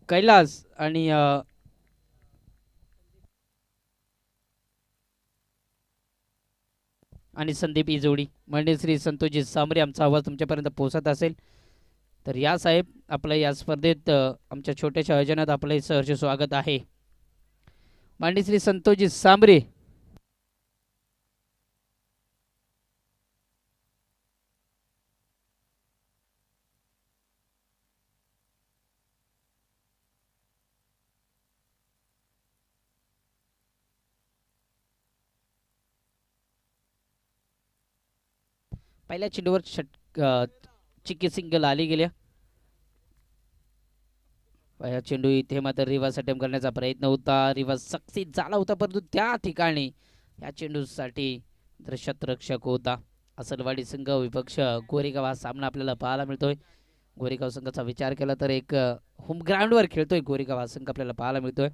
कैलास आणि संदीप ही जोडी म्हणजे श्री संतोषजी सांबरे आमचा आवाज तुमच्यापर्यंत पोहोचत असेल तर या साहेब आपलं या स्पर्धेत आमच्या छोट्याशा आयोजनात आपलं सहर्ष स्वागत आहे. माननीय श्री संतोषजी सांबरे. पहिल्या चेंडूवर चिक्की सिंगल आली गेल्या. पहिला चेंडू इथे मात्र रिव्हर्स अटेम्प्ट करण्याचा प्रयत्न होता. रिव्हर्स सक्सेस झाला होता परंतु त्या ठिकाणी या चेंडूसाठी शतरक्षक होता. असलवाडी संघ विपक्ष गोरेगाव हा सामना आपल्याला पाहायला मिळतोय. गोरेगाव संघाचा विचार केला तर एक होम ग्राउंडवर खेळतोय गोरेगाव हा संघ आपल्याला पाहायला मिळतोय.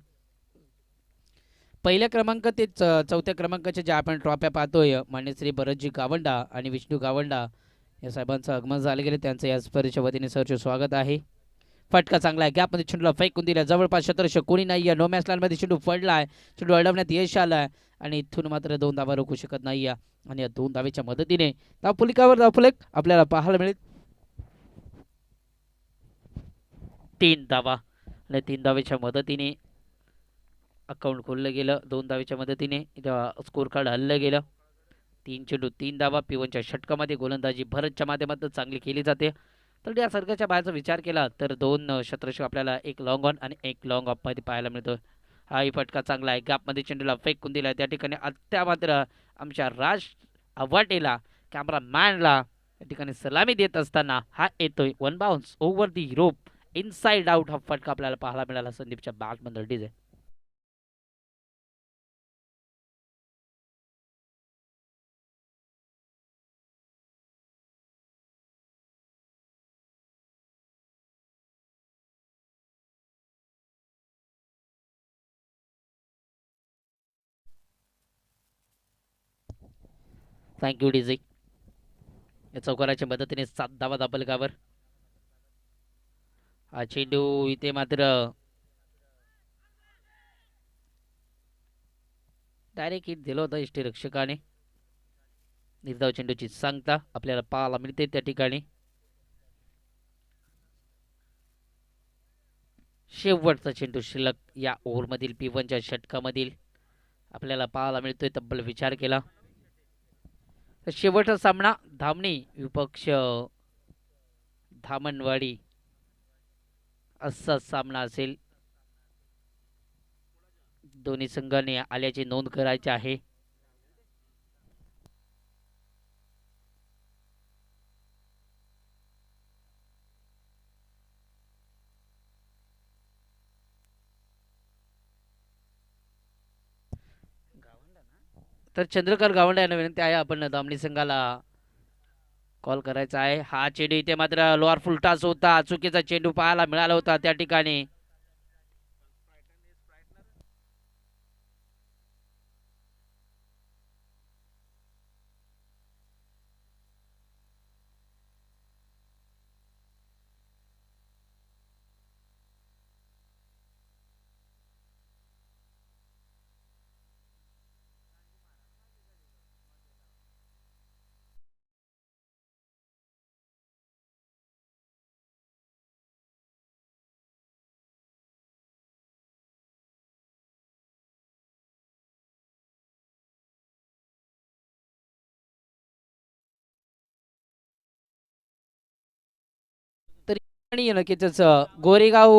पहिल्या क्रमांक ते चौथ्या क्रमांकाच्या ज्या आपण ट्रॉफ्या पाहतोय मान्य श्री भरतजी गावंडा आणि विष्णू गावंडा या साहेबांचं आगमन झाले गेले. त्यांचं या स्पर्धेच्या वतीने सहर्ष स्वागत आहे. फटका चांगला आहे. गॅपमध्ये चेंडूला फेकून दिला. जवळपास क्षेत्ररक्षक कोणी नाही आहे. नो मॅच लाईनमध्ये चेंडू पडलाय. चेंडू अडवण्यात यश आलं आणि इथून मात्र 2 धावा रोखू शकत नाही आणि या 2 धावेच्या मदतीने धावफलक आपल्याला पाहायला मिळेल. 3 धावा आणि 3 धावेच्या मदतीने अकाउंट खोललं गेलं. 2 धावेच्या मदतीने स्कोर कार्ड हल्लं गेलं. 3 चेंडू 3 धावा. पिवनच्या षटकामध्ये गोलंदाजी भरतच्या माध्यमातून चांगली केली जाते. तर या सर्गाच्या बाहेरचा विचार केला तर 2 शतरक्षक आपल्याला एक लॉंग ऑन आणि एक लॉंग ऑफ मध्ये पाहायला मिळतो. हाही फटका चांगला आहे. गॅपमध्ये चेंडूला फेकून दिला. त्या ठिकाणी आत्ता मात्र आमच्या राज आव्हाटेला कॅमेरामॅनला त्या ठिकाणी सलामी देत असताना हा येतोय वन बाउन्स ओव्हर दी रोप इनसाइड आउट हा फटका आपल्याला पाहायला मिळाला. संदीपच्या बॅटमधून डीजे. Thank you DJ. या चौकाराच्या मदतीने 7 धावा दाबलगावर. हा चेंडू इथे मात्र डायरेक्ट हिट दिलं होतं यष्टीरक्षकाने. निर्धाव चेंडूची सांगता आपल्याला पाहायला मिळते त्या ठिकाणी. शेवटचा चेंडू शिल्लक या ओव्हरमधील P1च्या षटकामधील आपल्याला पाहायला मिळतोय. तब्बल विचार केला तर शेवटचा सामना धामणी विपक्ष धामणवाडी असा सामना असेल. दोन्ही संघाने आल्याची नोंद करायची आहे. तर चंद्रकांत गावंडे यांना विनंती आहे आपण दामणी संघाला कॉल करायचा आहे. हा चेंडू इथे मात्र लोअर फुल टॉस होता. चुकीचा चेंडू पाहायला मिळाला होता त्या ठिकाणी. तरी नक्कीच गोरेगाव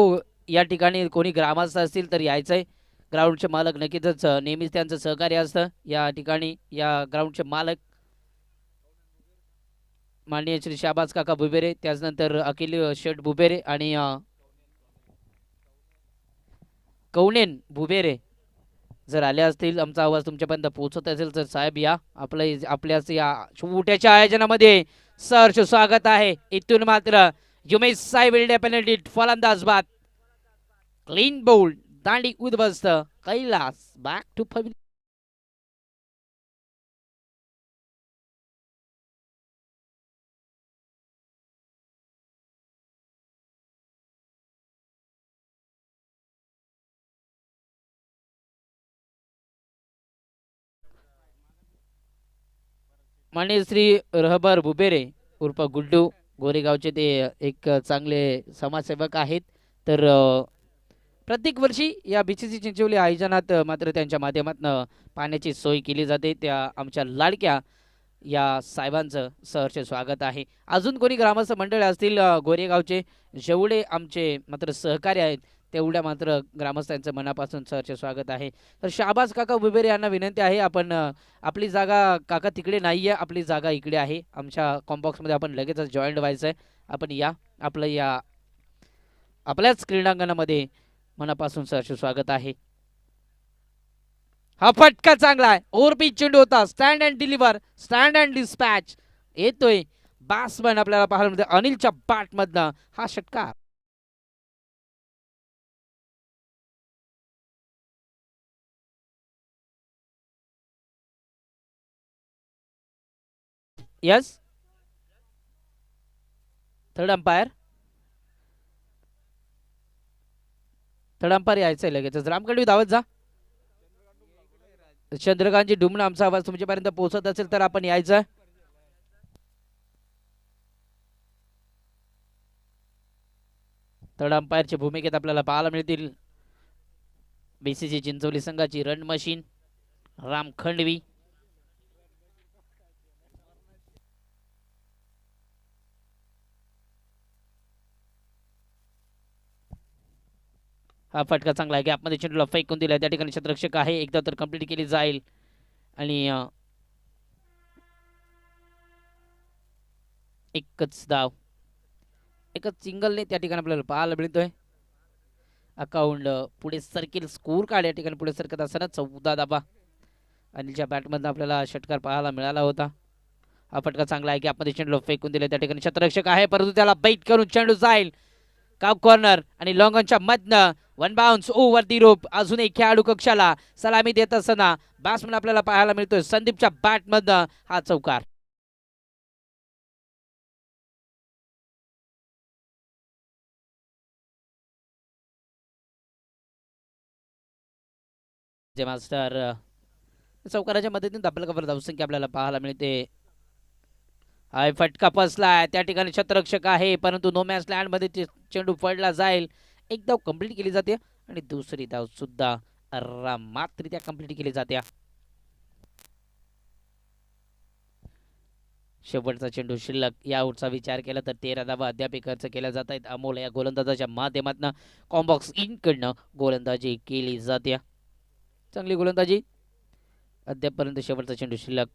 या ठिकाणी कोणी ग्रामस्थ असतील तर यायचंय. ग्राउंडचे मालक नक्कीच नेहमीच त्यांचं सहकार्य असतं या ठिकाणी. या ग्राउंडचे मालक माननीय श्री शाबाज काका बुबेरे, त्याचनंतर अखिल शेठ बुबेरे आणि कौनेन बुबेरे जर आले असतील, आमचा आवाज तुमच्यापर्यंत पोहोचत असेल तर साहेब या आपल्याच या छोट्याच्या आयोजनामध्ये सहर्ष स्वागत आहे. इथून मात्र जुमेश साहेब विल डेफिनेटली फलंदाज बाद क्लीन बोल्ड दांडी उद्ध्वस्त कैलास बॅक टू माननीय श्री रहबर बुबेरे उर्फ गुड्डू गोरेगावचे ते एक चांगले समाजसेवक आहेत. तर प्रत्येक वर्षी या BCC चिंचोली आयोजनात मात्र त्यांच्या माध्यमातून पाण्याची सोय केली जाते. त्या आमच्या लाडक्या या साहेबांचं सहर्ष स्वागत आहे. अजून कोणी ग्रामस्थ मंडळ असतील गोरेगावचे जेवढे आमचे मात्र सहकार्य आहेत तेवढ्या मात्र ग्रामस्थांचं मनापासून सहर्ष स्वागत आहे. तर शाहबाज काका बुबेरे यांना विनंती आहे, आपण आपली जागा काका तिकडे नाही आहे, आपली जागा इकडे आहे. आमच्या कॉम्बॉक्समध्ये आपण लगेचच जॉईंट व्हायचं आहे. आपण या आपलं या आपल्याच क्रीडांगणामध्ये मनापासून सहर्ष स्वागत आहे. हा फटका चांगला आहे. ओव्हरपिच चेंडू होता. Stand and deliver, stand and dispatch येतोय. बॅट्समन आपल्याला पाहायला मिळते अनिलच्या बॅटमधनं हा षटकार. यस, थर्ड अंपायर यायचंय लगेच. रामकडवी धावत जा. चंद्रकांतजी डुमण आमचा आवाज तुमच्यापर्यंत पोहोचत असेल तर आपण यायचं. थर्ड अंपायरच्या भूमिकेत आपल्याला पाहायला मिळतील BCC चिंचोली संघाची रन मशीन राम खंडवी. हा फटका चांगला आहे. गॅपमध्ये चेंडूला फेकून दिला. त्या ठिकाणी क्षेत्ररक्षक आहे. एकदा तर कंप्लीट केली जाईल आणि एकच धाव, एकच सिंगलने त्या ठिकाणी आपल्याला पाहायला मिळतोय. अकाउंट पुढे सरकेल. स्कोर कार्ड या ठिकाणी पुढे सरकत असताना 14 धावा अनिलच्या बॅटमधून आपल्याला षटकार पाहायला मिळाला होता. हा फटका चांगला आहे. गॅपमध्ये चेंडू फेकून दिले. त्या ठिकाणी क्षेत्ररक्षक आहे परंतु त्याला बैट करून चेंडू जाईल काप कॉर्नर आणि लॉंगॉनच्या मधनं वन बाउन्स ओव्हर दी रोप. अजून एक खेळाडू कक्षाला सलामी देत असताना बॅट्समन आपल्याला पाहायला मिळतोय संदीपच्या बॅटमधनं हा चौकार. जे मास्टर चौकाराच्या मदतीने आपल्याला खबर धावसंख्या आपल्याला पाहायला मिळते. हाय फटका फसलाय. त्या ठिकाणी क्षेत्ररक्षक आहे परंतु नो मॅच लँड मध्ये चेंडू पडला जाईल. एक धाव कंप्लीट केली जाते आणि दुसरी धाव सुद्धा आरामातरित्या कंप्लीट केली जाते. शेवटचा चेंडू शिल्लक या आउटचा विचार केला तर 13 धावा अद्याप खर्च केल्या जात आहेत. अमोल या गोलंदाजाच्या माध्यमातून कॉम्बॉक्स इन कडनं गोलंदाजी केली जाते. चांगली गोलंदाजी अद्यापपर्यंत. शेवटचा चेंडू शिल्लक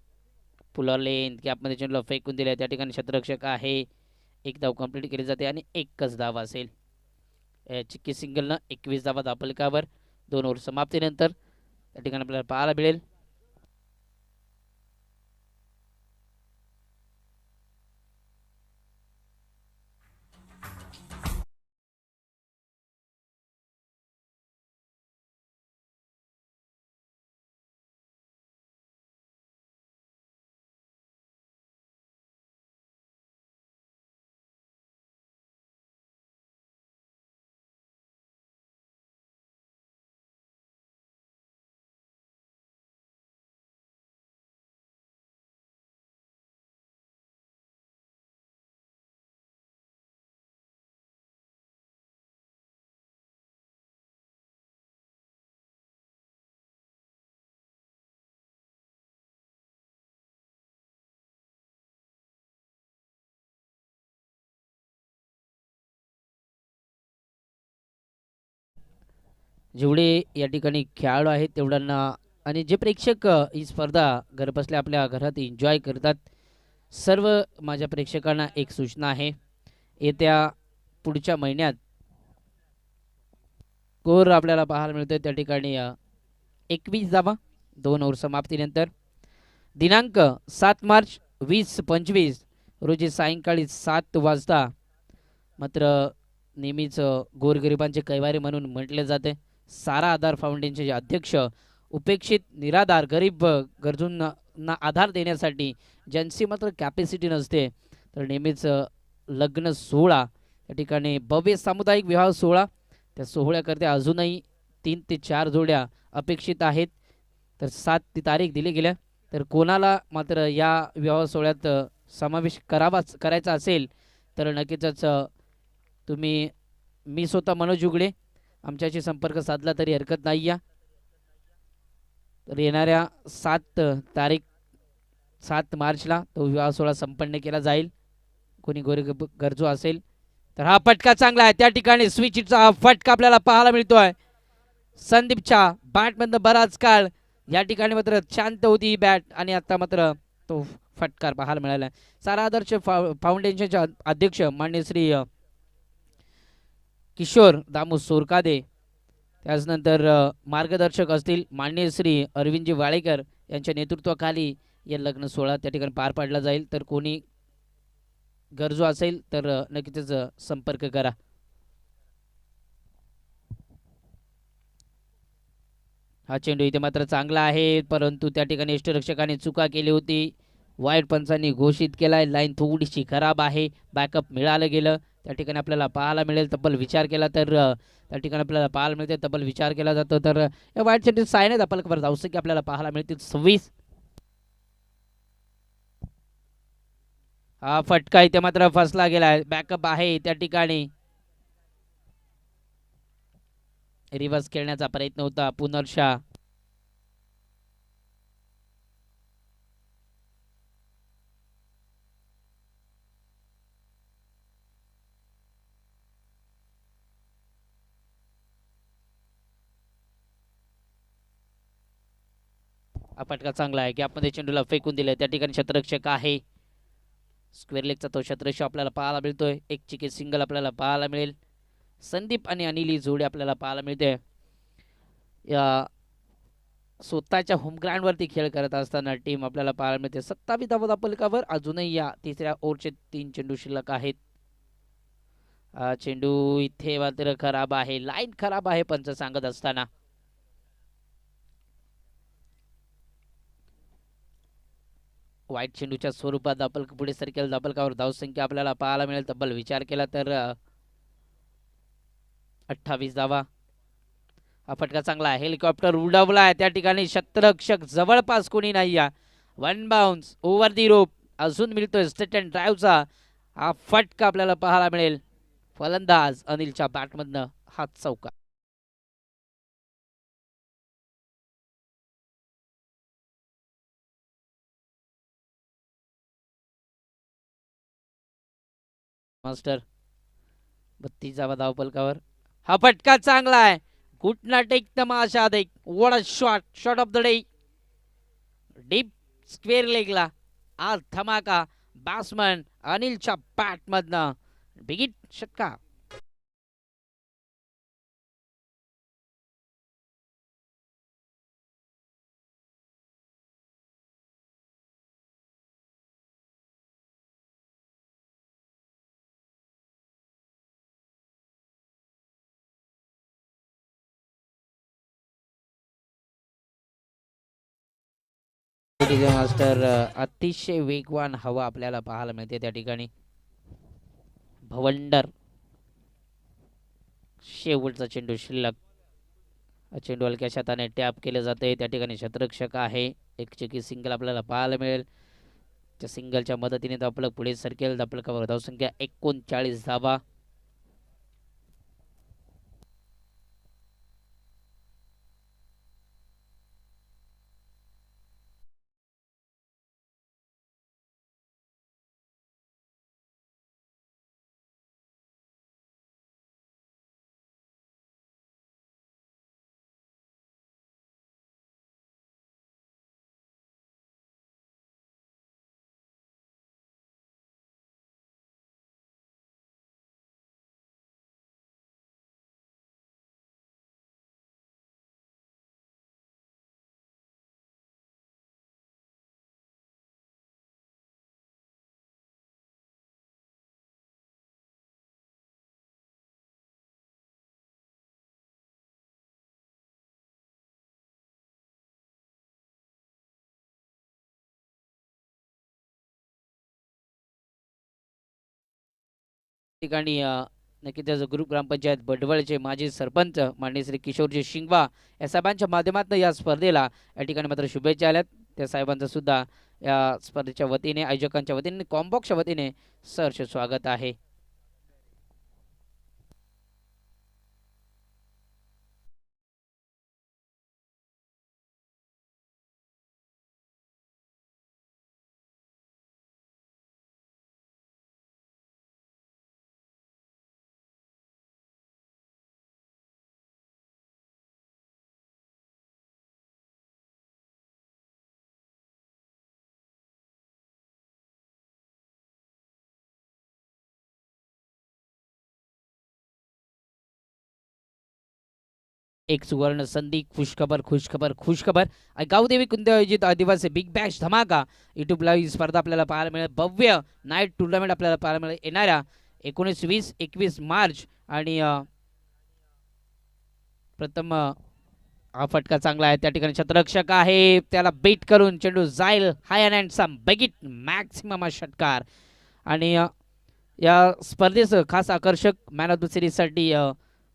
पुलर लेन कॅपमध्ये चेंडूला फेकून दिले. त्या ठिकाणी क्षेत्ररक्षक आहे. एक धाव कंप्लीट केली जाते आणि एकच धाव असेल. चिक्की सिंगलनं 21 धावा धापलकावर 2 ओव्हर समाप्तीनंतर त्या ठिकाणी आपल्याला पाहायला मिळेल. जेवढे या ठिकाणी खेळाडू आहेत तेवढ्यांना आणि जे प्रेक्षक ही स्पर्धा घरबसल्या आपल्या घरात एन्जॉय करतात सर्व माझ्या प्रेक्षकांना एक सूचना आहे. येत्या पुढच्या महिन्यात स्कोर आपल्याला पाहायला मिळतोय त्या ठिकाणी 21 धावा 2 ओव्हर समाप्तीनंतर. दिनांक 7 मार्च 2025 रोजी सायंकाळी 7 वाजता मात्र नेहमीच गोरगरिबांचे कैवारी म्हणून म्हटले जाते सारा आधार फाउंडेशनचे अध्यक्ष उपेक्षित निराधार गरीब गरजूंना आधार देण्यासाठी ज्यांची मात्र कॅपॅसिटी नसते तर नेहमीच लग्न सोहळा या ठिकाणी भव्य सामुदायिक विवाह सोहळा त्या सोहळ्याकरता अजूनही 3 ते 4 जोड्या अपेक्षित आहेत. तर 7 ती तारीख दिली गेल्या तर कोणाला मात्र या विवाह सोहळ्यात समावेश करायचा असेल तर नक्कीच तुम्ही मी स्वतः मनोज उघडे आमच्याशी संपर्क साधला तरी हरकत नाही या. तर येणाऱ्या 7 मार्चला तो विवाह सोहळा संपन्न केला जाईल. कोणी गरजू असेल तर हा फटका चांगला आहे. त्या ठिकाणी स्विचचा हा फटका आपल्याला पाहायला मिळतोय. संदीपच्या बॅटमधनं बराच काळ या ठिकाणी मात्र शांत होती ही बॅट आणि आता मात्र तो फटकार पाहायला मिळाला. सारा आदर्श फाउंडेशनचे अध्यक्ष मान्य श्री किशोर दामू सोरकादे, त्याचनंतर मार्गदर्शक असतील मान्य श्री अरविंदजी वाळेकर यांच्या नेतृत्वाखाली या लग्न सोहळा त्या ठिकाणी पार पाडला जाईल. तर कोणी गरजू असेल तर नक्कीच संपर्क करा. हा चेंडू इथे मात्र चांगला आहे परंतु त्या ठिकाणी यष्टिरक्षकाने चुका केली होती. वाईट पंचांनी घोषित केलाय. लाईन थोडीशी खराब आहे. बॅकअप मिळालं गेलं त्या ठिकाणी आपल्याला पाहायला मिळेल. तब्बल विचार केला तर त्या ठिकाणी आपल्याला पाहायला मिळते तब्बल विचार केला जातो. तर या वाईट चेंडू सायन आहेत आपल्याला जाऊ की आपल्याला पाहायला मिळतील 26. हा फटका इथे मात्र फसला गेलाय. बॅकअप आहे त्या ठिकाणी. रिव्हर्स खेळण्याचा प्रयत्न होता पुनर्शा. हा फटका चांगला आहे. गॅपमध्ये चेंडूला फेकून दिले. त्या ठिकाणी क्षेत्ररक्षक आहे. स्क्वेअर लेगचा तो क्षेत्ररक्षक आपल्याला पाहायला मिळतोय. एक चिकी सिंगल आपल्याला पाहायला मिळेल. संदीप आणि अनिल ही जोडी आपल्याला पाहायला मिळते. या स्वतःच्या होम ग्राउंडवरती खेळ करत असताना टीम आपल्याला पाहायला मिळते. 27 धावा फलकावर अजूनही या तिसऱ्या ओव्हरचे 3 चेंडू शिल्लक आहेत. चेंडू इथे मात्र खराब आहे. लाईन खराब आहे पंच सांगत असताना. वाईट चेंडूच्या स्वरूपात धापलक पुढे सरकेल. धापलकावर धावसंख्या आपल्याला पाहायला मिळेल. तब्बल विचार केला तर 28 धावा. हा फटका चांगला आहे. हेलिकॉप्टर उडवला आहे त्या ठिकाणी. क्षेत्ररक्षक जवळपास कोणी नाही. या वन बाउन्स ओव्हर दी रोप अजून मिळतोय स्टेट अँड ड्राईव्हचा हा फटका आपल्याला पाहायला मिळेल. फलंदाज अनिलच्या बॅटमधनं हा चौका. मास्टर 32 धावा धावपलकावर. हा फटका चांगला आहे. घुटना टेक तमाशा देख. What a shot of the day. Deep square लेगला आज धमाका बॅट्समन अनिलच्या बॅटमधनं बिगिट षटका. मास्टर अतिशय वेगवान हवा आपल्याला पाहायला मिळते त्या ठिकाणी. भवंडर शेवटचा चेंडू शिल्लक. चेंडू हलक्या शताने टॅप केले जाते. त्या ठिकाणी क्षेत्ररक्षक आहे. एक चेकी सिंगल आपल्याला पाहायला मिळेल. त्या सिंगलच्या मदतीने धापलक पुढे सरकेल. धापलकावर धावसंख्या 39 धावा. ठिकाणी नक्की त्याचं ग्रुप ग्रामपंचायत बडवळचे माजी सरपंच माननीय श्री किशोरजी शिंगवा या साहेबांच्या माध्यमातून या स्पर्धेला या ठिकाणी मात्र शुभेच्छा आल्यात. त्या साहेबांचं सुद्धा या स्पर्धेच्या वतीने आयोजकांच्या वतीने कॉम्बॉक्सच्या वतीने सहर्ष स्वागत आहे. एक सुवर्ण संधी, खुशखबर खुशखबर खुशखबर. गावदेवी कुंदे आयोजित आदिवासी बिग बॅश धमाका यूट्यूबला ही स्पर्धा आपल्याला पाहायला मिळेल. भव्य नाईट टुर्नामेंट आपल्याला पाहायला मिळेल येणाऱ्या 19, 20, 21 मार्च. आणि प्रथम हा फटका चांगला आहे. त्या ठिकाणी क्षेत्ररक्षक आहे, त्याला बीट करून चेंडू जाईल हाय अँड सम बेगिट मॅक्सिमम षटकार. आणि या स्पर्धेचं खास आकर्षक मॅन ऑफ द सिरीजसाठी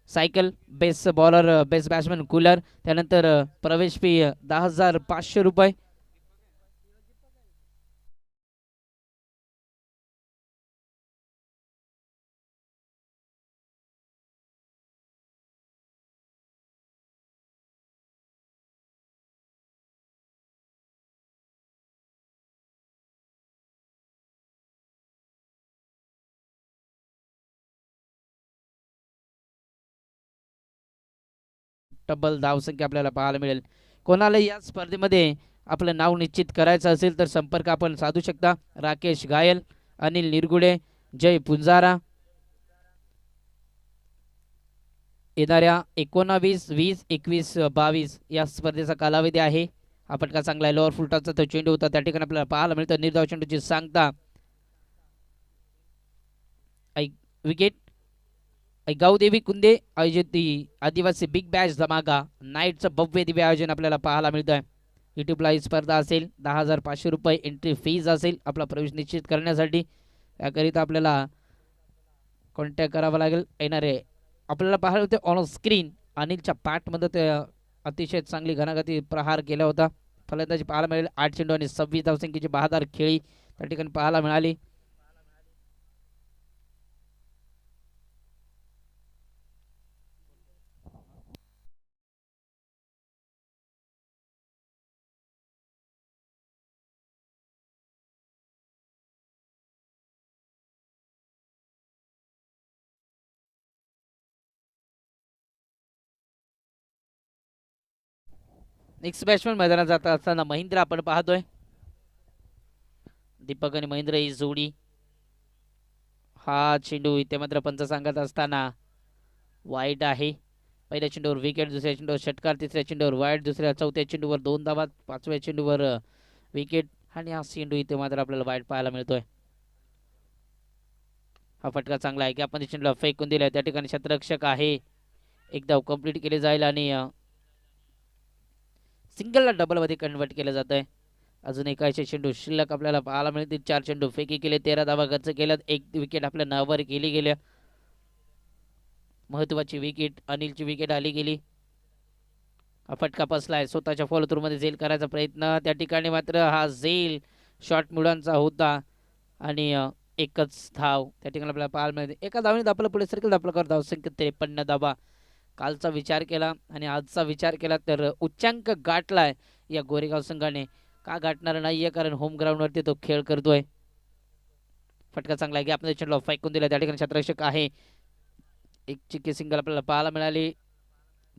cycle, best bowler, best batsman cooler, त्यानंतर प्रवेश फी 10,500 रुपये. डबल धावसंख्या आपल्याला पाहायला मिळेल. कोणाला या स्पर्धेमध्ये आपलं नाव निश्चित करायचं असेल तर संपर्क आपण साधू शकता. राकेश घायल, अनिल निरगुडे, जय पुंजारा. येणाऱ्या 19, 20, 21, 22 या स्पर्धेचा कालावधी आहे. हा फटका चांगला आहे, लोअर फुलटाचा तो चेंडू होता, त्या ठिकाणी आपल्याला पाहायला मिळतं निर्धाव चेंडूची सांगता. विकेट. गावदेवी कुंदे आयोजित आदिवासी बिग बॅश धमाका नाईटचं भव्य दिव्य आयोजन आपल्याला पाहायला मिळतं आहे. यूट्यूबला ही स्पर्धा असेल. 10,500 रुपये एंट्री फीज असेल आपला प्रवेश निश्चित करण्यासाठी. याकरिता आपल्याला कॉन्टॅक्ट करावा लागेल. येणारे आपल्याला पाहायला होते ऑन स्क्रीन अनिलच्या पॅटमध्ये ते अतिशय चांगली घनाघाती प्रहार केला होता. फलंदाजी पाहायला मिळेल. 8 चेंडू आणि 26 धावसंख्येची 72 खेळी त्या ठिकाणी पाहायला मिळाली. नेक्स्ट बॅट्समॅन मैदानात जात असताना महेंद्र आपण पाहतोय. दीपक आणि महेंद्र ही जोडी. हा चेंडू इथे मात्र पंच सांगत असताना वाईट आहे. पहिल्या चेंडूवर विकेट, दुसऱ्या चेंडूवर षटकार, तिसऱ्या चेंडूवर वाईट, दुसऱ्या चौथ्या चेंडूवर 2 धावा, पाचव्या चेंडूवर विकेट. आणि हा चेंडू इथे मात्र आपल्याला वाईट पाहायला मिळतोय. हा फटका चांगला आहे की आपण चेंडूला फेकून दिलाय. त्या ठिकाणी क्षेत्ररक्षक आहे, एक धाव कंप्लीट केली जाईल आणि सिंगलला डबलमध्ये कन्वर्ट केलं जात आहे. अजून एकाशे चेंडू शिल्लक आपल्याला पाहायला मिळतील. 4 चेंडू फेकी केले, 13 धावा खर्च केल्यात, एक विकेट आपल्या नावावर केली गेल्या. महत्वाची विकेट, अनिलची विकेट आली गेली. हा फटका बसलाय, स्वतःच्या फॉलो थ्रू मध्ये झेल करायचा प्रयत्न, त्या ठिकाणी मात्र हा झेल शॉर्ट मुलांचा होता आणि एकच धाव त्या ठिकाणी आपल्याला पाहायला मिळते. एका धावने आपलं पुढे सरकेल आपलं धावसंख्या 53 धावा. कालचा विचार केला आणि आजचा विचार केला तर उच्चांक गाठलाय या गोरेगाव संघाने. का गाठणार नाहीये, कारण होम ग्राउंडवरती तो खेळ करतोय. फटका चांगला आहे की आपण चेंडूला फेकून दिला. त्या ठिकाणी क्षेत्ररक्षक आहे, एक चिक्की सिंगल आपल्याला पाहायला मिळाली.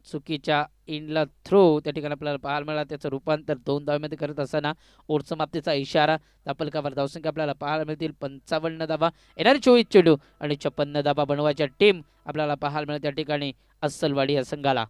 चुकीच्या इनला थ्रो त्या ठिकाणी आपल्याला पाहायला मिळाला. त्याचं रूपांतर 2 धावांमध्ये करत असताना ओढ समाप्तीचा इशारा. फलकावर धावसंख्या आपल्याला पाहायला मिळतील 55 धावा. येणारे 24 चेंडू आणि 56 धावा बनवायच्या टीम आपल्याला पाहायला मिळेल त्या ठिकाणी अस्सलवाडी या संघाला.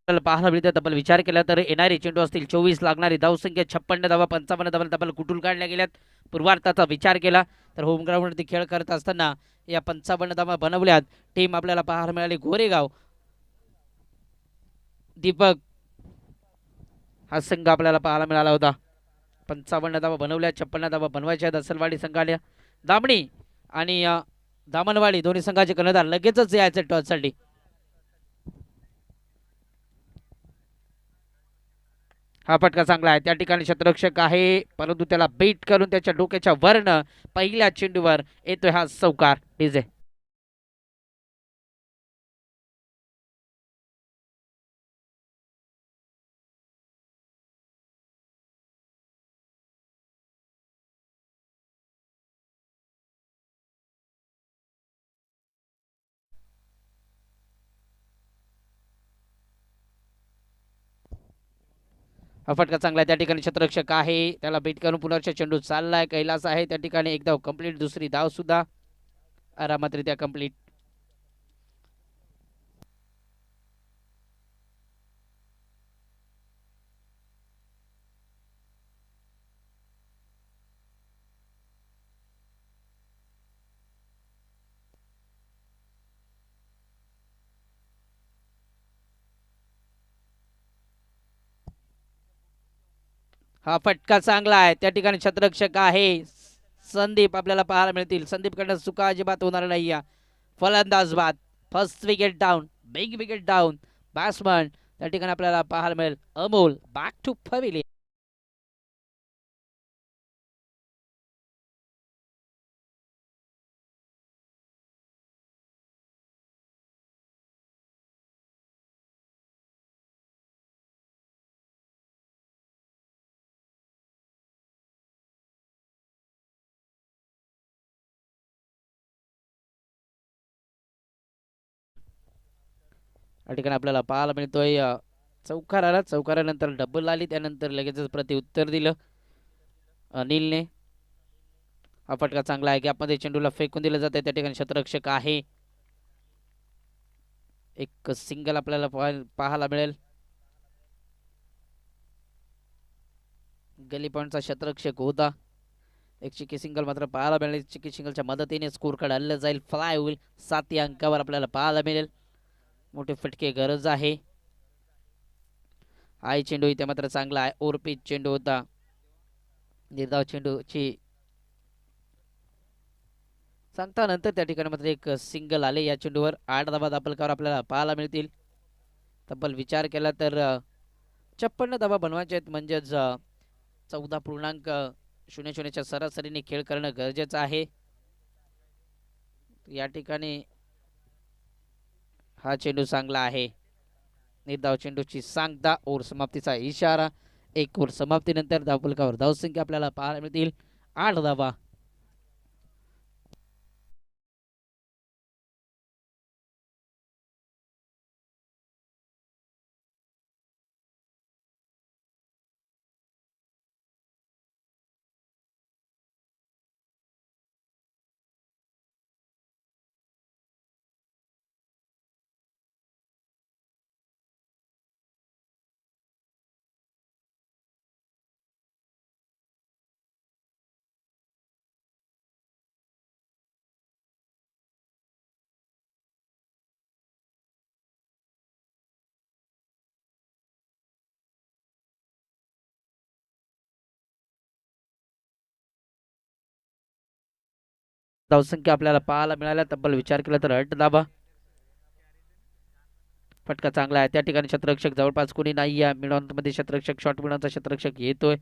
पाहायला मिळते. तब्बल विचार केला तर येणारे चेंडू असतील 24, लागणारी धावसंख्या 56 धावा, 55 धावा तब्बल कुठून काढल्या गेल्यात. पूर्वार्धाचा विचार केला तर होम ग्राउंडवरती खेळ करत असताना या 55 धावा बनवल्यात. टीम आपल्याला पाहायला मिळाली गोरेगाव. दीपक हा संघ आपल्याला पाहायला मिळाला होता. 55 धावा बनवल्या, 56 धावा बनवायच्या दसलवाडी संघाला. दामणी आणि दामनवाडी दोन्ही संघाचे कर्णधार लगेचच यायचे टॉससाठी. हा फटका चांगला आहे. त्या ठिकाणी शतरक्षक आहे परंतु त्याला बेट करून त्याच्या डोक्याच्या वरनं पहिल्या चेंडूवर येतोय हा चौकार. डीजे हा फटका चांगला आहे. त्या ठिकाणी शतरक्षक आहे त्याला बेट करून पुनर्चा चेंडू चाललाय. कैलास आहे त्या ठिकाणी एक धाव कंप्लीट, दुसरी धाव सुद्धा आरामातरित्या कंप्लीट. हा फटका चांगला आहे. त्या ठिकाणी शतरक्षक आहे संदीप आपल्याला पाहायला मिळतील. संदीपकडनं चुका अजिबात होणार नाही. फलंदाज बाद, first wicket down, big wicket down. Batsman त्या ठिकाणी आपल्याला पाहायला मिळेल अमोल. Back to pavilion. या ठिकाणी आपल्याला पाहायला मिळतोय चौकार आला. चौकारानंतर डबल आली, त्यानंतर लगेचच प्रत्युत्तर दिलं अनिलने. हा फटका चांगला आहे. गॅपमध्ये चेंडूला फेकून दिलं जाते. त्या ठिकाणी शतरक्षक आहे. एक सिंगल आपल्याला पाहायला मिळेल. गली पॉईंटचा शतरक्षक होता. एक चिकी सिंगल मात्र पाहायला मिळेल. चिकी सिंगलच्या मदतीने स्कोर कार्ड हल्लं जाईल, फ्लाय होईल. 7 अंकावर आपल्याला पाहायला मिळेल. मोठे फटके गरज आहे. आई चेंडू इथे मात्र चांगला आहे. ओरपीच चेंडू होता. निर्धाव चेंडूची सांगता नंतर त्या ठिकाणी मात्र एक सिंगल आले. या चेंडूवर 8 धावा दाबलकावर आपल्याला पाहायला मिळतील. तब्बल विचार केला तर 56 धावा बनवायचे आहेत. म्हणजेच 14.00च्या सरासरीने खेळ करणं गरजेचं आहे. या ठिकाणी हा चेंडू चांगला आहे. निर्धाव चेंडूची सांगता, ओव्हर समाप्तीचा इशारा. एक ओव्हर समाप्तीनंतर धावफलकावर धावसंख्या आपल्याला पाहायला मिळतील 8 धावा. धावसंख्या आपल्याला पाहायला मिळाल्या. तब्बल विचार केला तर 8 धावा. फटका चांगला आहे. त्या ठिकाणी शतरक्षक जवळपास कोणी नाही आहे. मिडॉनमध्ये शतरक्षक, शॉर्ट मिडॉनचा शतरक्षक येतोय.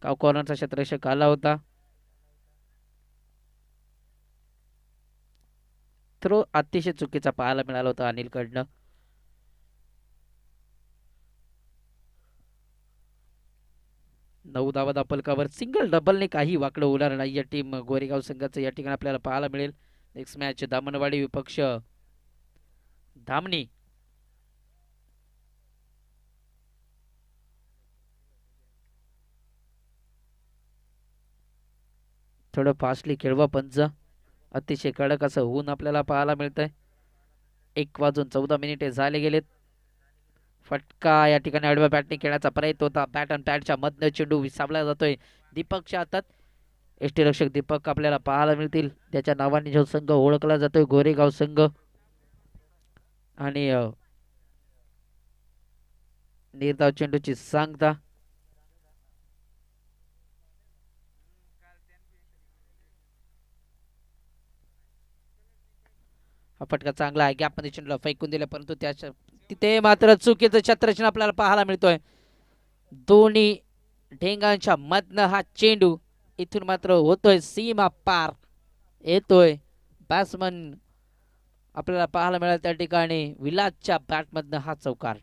काव कॉर्नरचा शतरक्षक आला होता. थ्रो अतिशय चुकीचा पाहायला मिळाला होता अनिलकडनं. 9 धावा दापलकावर. सिंगल डबलने काही वाकडं होणार नाही. या टीम गोरेगाव संघाचं या ठिकाणी आपल्याला पाहायला मिळेल. नेक्स्ट मॅच दामनवाडी विपक्ष धामणी. थोडं फास्टली खेळवा पंच. अतिशय कडक असं ऊन आपल्याला पाहायला मिळतंय. 1 वाजून 14 मिनिटे झाले गेलेत. फटका या ठिकाणी आडव्या बॅटने खेळण्याचा प्रयत्न होता. बॅट आणि पॅडच्या मधनं चेंडू विसावला जातोय दीपकच्या हातात. यष्टीरक्षक दीपक आपल्याला पाहायला मिळतील, त्याच्या नावाने जो संघ ओळखला जातोय गोरेगाव संघ. आणि निर्धाव चेंडूची सांगता. हा फटका चांगला आहे, गॅपमध्ये चेंडूला फेकून दिला, परंतु त्याच्या तिथे मात्र चुकीचं छत्रछन आपल्याला पाहायला मिळतोय. दोन्ही ढेंगांच्या मधनं हा चेंडू इथून मात्र होतोय सीमा पार, येतोय बॅट्समन आपल्याला पाहायला मिळाल त्या ठिकाणी विलासच्या बॅटमधनं हा चौकार.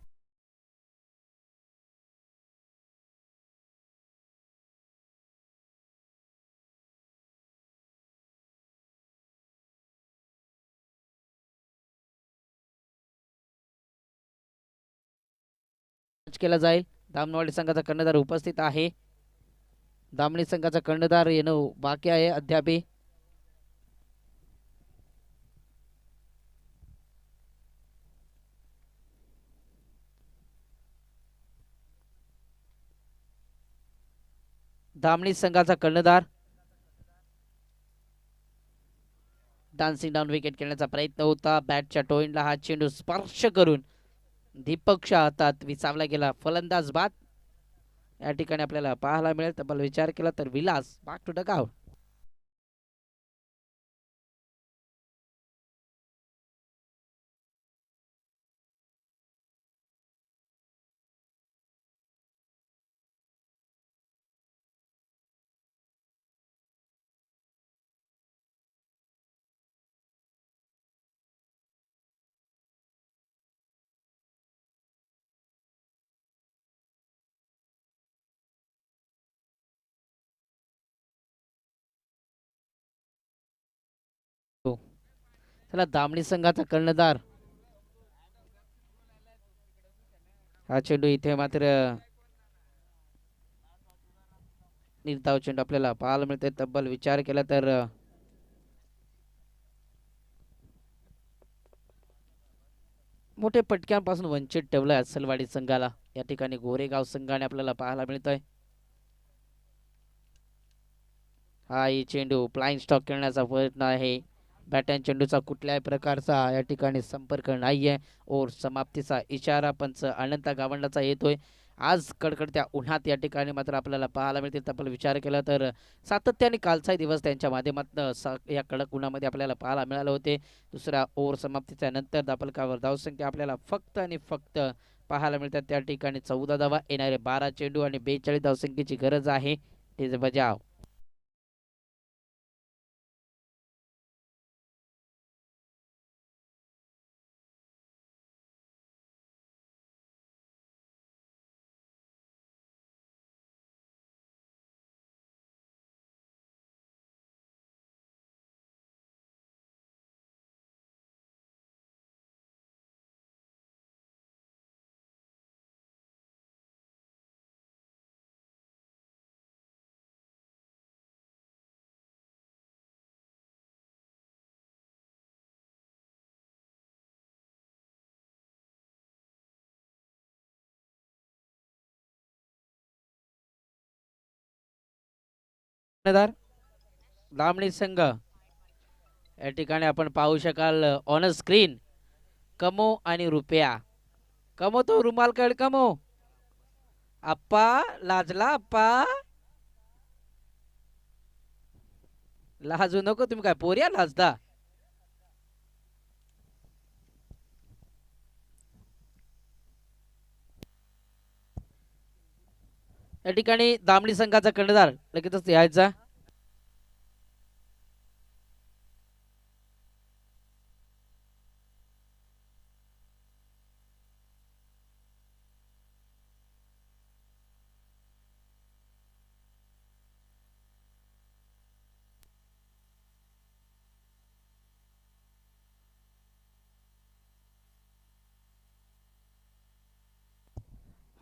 केला जाईल. दामनवाडी संघाचा कर्णधार उपस्थित आहे. दामणी संघाचा कर्णधार येणं बाकी आहे अद्याप. दामणी संघाचा कर्णधार डान्सिंग डाऊन विकेट खेळण्याचा प्रयत्न होता. बॅटच्या टोईनला हा चेंडू स्पर्श करून दीपकच्या हातात विसावला गेला. फलंदाज बाद या ठिकाणी आपल्याला पाहायला मिळेल. तब्बल विचार केला तर विलास बॅक टू द गाव. चला दामणी संघाचा कर्णधार हा चेंडू इथे मात्र निर्धाव चेंडू आपल्याला पाहायला मिळते. तब्बल विचार केला तर मोठे पटक्यांपासून वंचित ठेवलंय अस्सलवाडी संघाला. या ठिकाणी गोरेगाव संघाने आपल्याला पाहायला मिळतोय. हा ही चेंडू फ्लाइंग स्टॉक खेळण्याचा प्रयत्न आहे. बॅट अँड चेंडूचा कुठल्याही प्रकारचा या ठिकाणी संपर्क नाहीये. ओर समाप्तीचा इशारा पंच अनंत गावंडाचा येतोय. आज कडकडत्या उन्हात या ठिकाणी मात्र आपल्याला पाहायला मिळतील. आपण विचार केला तर सातत्याने कालचा दिवस त्यांच्या माध्यमातून या कडक उन्हामध्ये आपल्याला पाहायला मिळाले होते. दुसऱ्या ओव्हर समाप्तीच्या नंतर दापलकावर धावसंख्या आपल्याला फक्त आणि फक्त पाहायला मिळतात. त्या ठिकाणी 14 धावा, येणारे 12 चेंडू आणि 42 धावसंख्येची गरज आहे. ते बजाव. दामणी संघ या ठिकाणी आपण पाहू शकाल ऑन स्क्रीन कमो आणि रुपया. कमो तो रुमाल कड कमो. आप्पा लाजला आप्पा, लाजू नको. तुम्ही काय पोरिया लाजता. या ठिकाणी दामणी संघाचा कर्णधार लगेचच यायचा.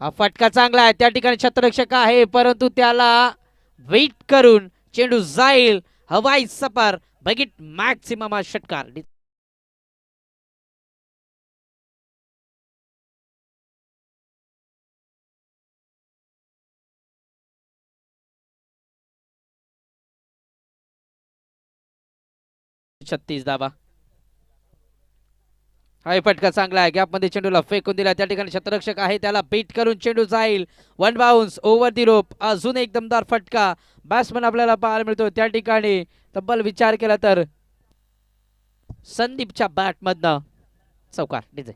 हा फटका चांगला आहे. त्या ठिकाणी छत्ररक्षक आहे, परंतु त्याला वेट करून चेंडू जाईल हवाई सपार. बघित मॅक्सिमम हा षटकार. 36 धावा. हा फटका चांगला आहे, गॅपमध्ये चेंडूला फेकून दिला, त्या ठिकाणी शतरक्षक आहे त्याला बीट करून चेंडू जाईल, वन बाउन्स ओव्हर दी रोप. अजून एक दमदार फटका बॅट्समन आपल्याला पाहायला मिळतो त्या ठिकाणी. तब्बल विचार केला तर संदीपच्या बॅटमधनं चौकार. डीजे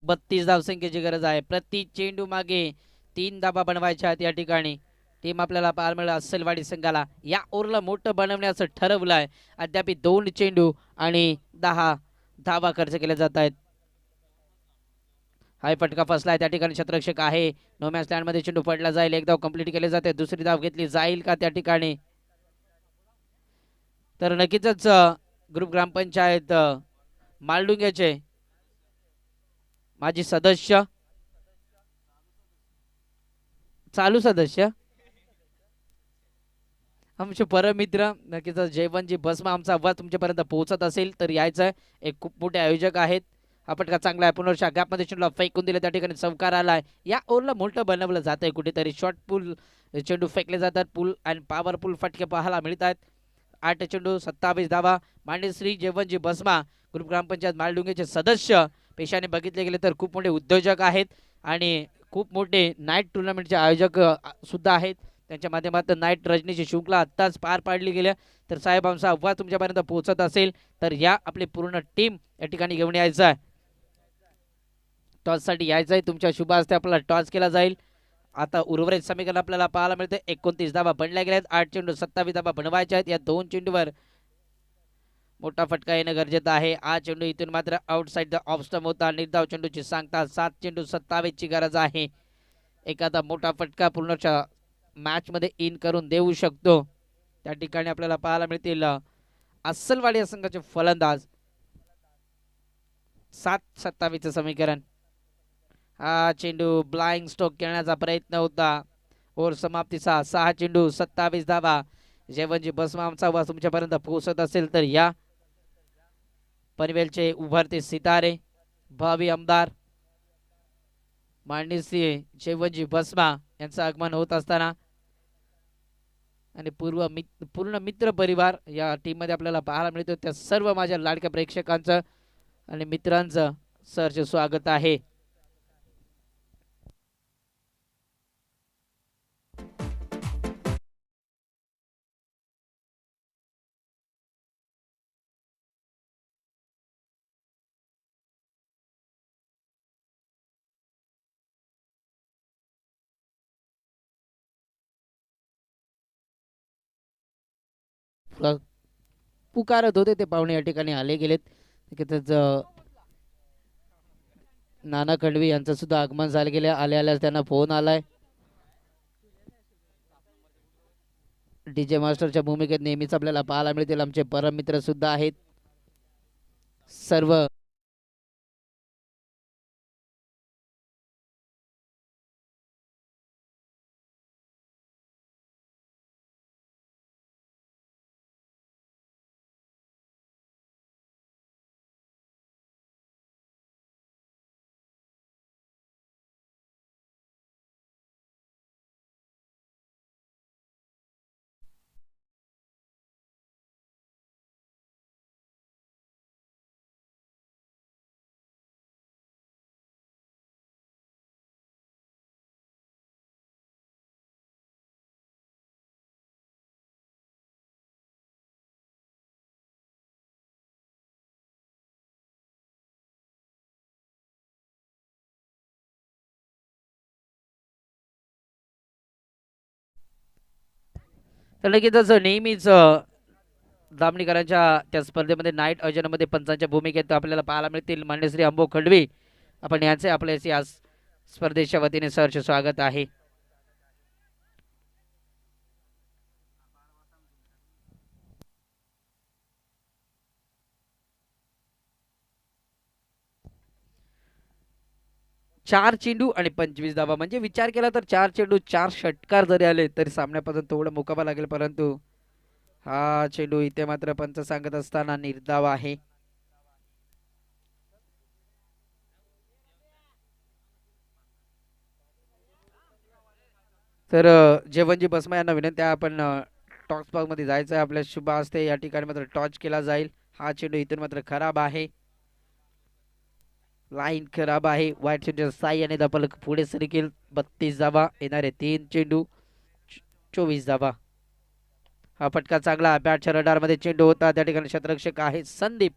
32 धावसंख्येची गरज आहे. प्रति चेंडू मागे 3 धाबा बनवायच्या आहेत या ठिकाणी. टीम आपल्याला पाहायला मिळाला अस्सलवाडी संघाला या ओव्हरला मोठं बनवण्याचं ठरवलं आहे. अद्याप 2 चेंडू आणि 10 धावा खर्च केले जात आहेत. हाय फटका फसलाय, त्या ठिकाणी शतरक्षक आहे. नो मॅच लँड मध्ये चेंडू पडला जाईल, एक धाव कंप्लीट केले जाते, दुसरी धाव घेतली जाईल का त्या ठिकाणी. तर नक्कीच ग्रुप ग्रामपंचायत मालडुंग्याचे माजी सदस्य, चालू सदस्य, आमचे परमित्र नक्कीच जयवंतजी भस्म आमचा आवाज तुमच्यापर्यंत पोहोचत असेल तर यायचं आहे. एक खूप मोठे आयोजक आहेत. हा फटका चांगला आहे, पुनर्शा गॅपमध्ये चेंडूला फेकून दिले, त्या ठिकाणी चौकार आलाय. या ओव्हरला मोठं बनवलं जात आहे कुठेतरी. शॉर्ट पूल चेंडू फेकले जातात, पूल आणि पॉवरफुल फटके पाहायला मिळत आहेत. 8 चेंडू 27 धावा. मांडेश्री जयवंतजी भस्मा ग्रुप ग्रामपंचायत मालडुंगीचे सदस्य पेशाने बघितले गेले तर खूप मोठे उद्योजक आहेत आणि खूप मोठे नाईट टुर्नामेंटचे आयोजक सुद्धा आहेत. त्यांच्या माध्यमातून नाईट रजनीची शृंखला आत्ताच पार पाडली गेल्या. तर साहेब आमचा आवाज तुमच्यापर्यंत पोहोचत असेल तर या आपली पूर्ण टीम या ठिकाणी घेऊन यायचं आहे. टॉससाठी यायचं आहे, तुमच्या शुभ हस्ते आपल्याला टॉस केला जाईल. आता उर्वरित समीकरण आपल्याला पाहायला मिळते. 29 धावा बनल्या गेल्या आहेत. 8 चेंडू 27 धावा बनवायच्या आहेत. या 2 चेंडूवर मोठा फटका येणं गरजेचं आहे. हा चेंडू इथून मात्र आउटसाइड द ऑफ स्टंप होता. निर्धाव चेंडूची सांगता 7 चेंडू 27 ची गरज आहे. एखादा मोठा फटका पूर्णच्या मॅच मध्ये इन करून देऊ शकतो. त्या ठिकाणी आपल्याला पाहायला मिळतील अस्सलवाडी या संघाचे फलंदाज. 7-27 समीकरण. हा चेंडू ब्लाइंग स्ट्रोक खेळण्याचा प्रयत्न होता. ओव्हर समाप्तीचा 6 चेंडू 27 धावा. जयवंतजी भस्म आमचा आवाज तुमच्यापर्यंत पोहोचत असेल तर या पनवेलचे उभरते सितारे भावी आमदार मांडीसी जयवंतजी भस्मा यांचं आगमन होत असताना आणि पूर्ण मित्र परिवार या टीम मध्ये आपल्याला पाहायला मिळतो. त्या सर्व माझ्या लाडक्या प्रेक्षकांचं आणि मित्रांचं सहर्ष स्वागत आहे. पुकारत होते ते पाहुणे या ठिकाणी आले गेलेत. नाना खंडवी यांचं सुद्धा आगमन झालं गेले. आल्या त्यांना फोन आलाय. डीजे मास्टरच्या भूमिकेत नेहमीच आपल्याला पाहायला मिळतील आमचे परम मित्र सुद्धा आहेत सर्व. तर लगेचच नेहमीच दामणीकरांच्या त्या स्पर्धेमध्ये नाईट आयोजनामध्ये पंचांच्या भूमिकेत आपल्याला पाहायला मिळतील मान्यश्री अंबो खंडवी. आपण यांचे आपल्याशी आज स्पर्धेच्या वतीने सहर्ष स्वागत आहे. चार चेंडू आणि 25 धावा म्हणजे विचार केला तर 4 चेंडू 4 षटकार जरी आले तरी सामन्यापासून थोडं मुकाबा लागेल. परंतु हा चेंडू इथे मात्र पंच सांगत असताना निर्धाव आहे. तर जेवणजी बसमा यांना विनंती आहे, आपण टॉस बॉक्स मध्ये जायचं आहे. आपल्या शुभ असते या ठिकाणी मात्र टॉच केला जाईल. हा चेंडू इथून मात्र खराब आहे. लाईन खराब आहे. वाईट चेंडू साई आणि दपलक पुढे सरकेल. 32 धावा येणारे 3 चेंडू 24 धावा. हा फटका चांगला बॅटच्या रडार मध्ये चेंडू होता. त्या ठिकाणी क्षेत्ररक्षक आहे संदीप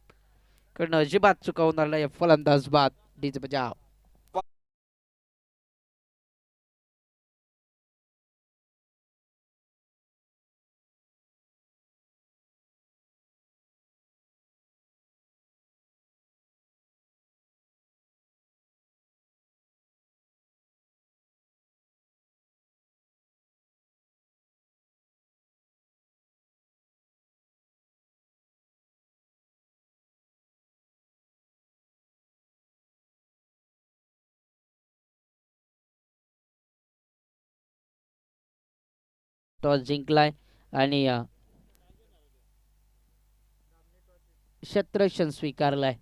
कडनं अजिबात चुकवणार नाही. फलंदाज बाद डीज बजाव. टॉस जिंकलाय आणि क्षेत्ररक्षण स्वीकारलाय.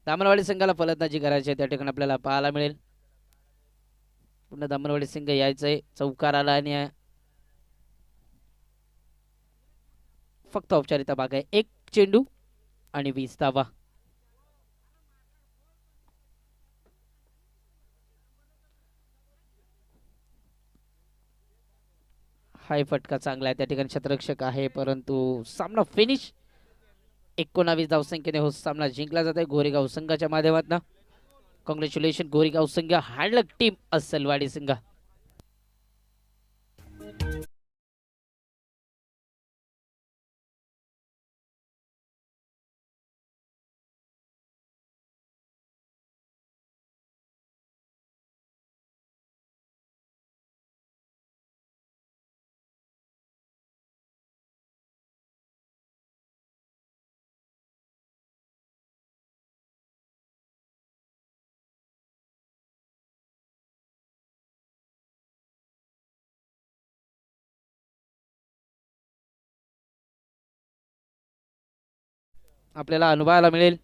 दामनवाडी संघाला फलंदाजी करायची आहे. त्या ठिकाणी आपल्याला पाहायला मिळेल पुन्हा दामनवाडी संघ यायचंय चौकाराला आणि फक्त औपचारिकता भाग आहे. 1 चेंडू आणि 20 धावा. हाय फटका चांगला आहे. त्या ठिकाणी क्षेत्ररक्षक आहे परंतु सामना फिनिश. 19 धावसंख्येने हो सामना जिंकला जात आहे गोरेगाव संघाच्या माध्यमातून. कॉंग्रॅच्युलेशन गोरेगाव संघ. हार्डलक टीम अस्सलवाडी संघ. आपल्याला अनुभवायला मिळेल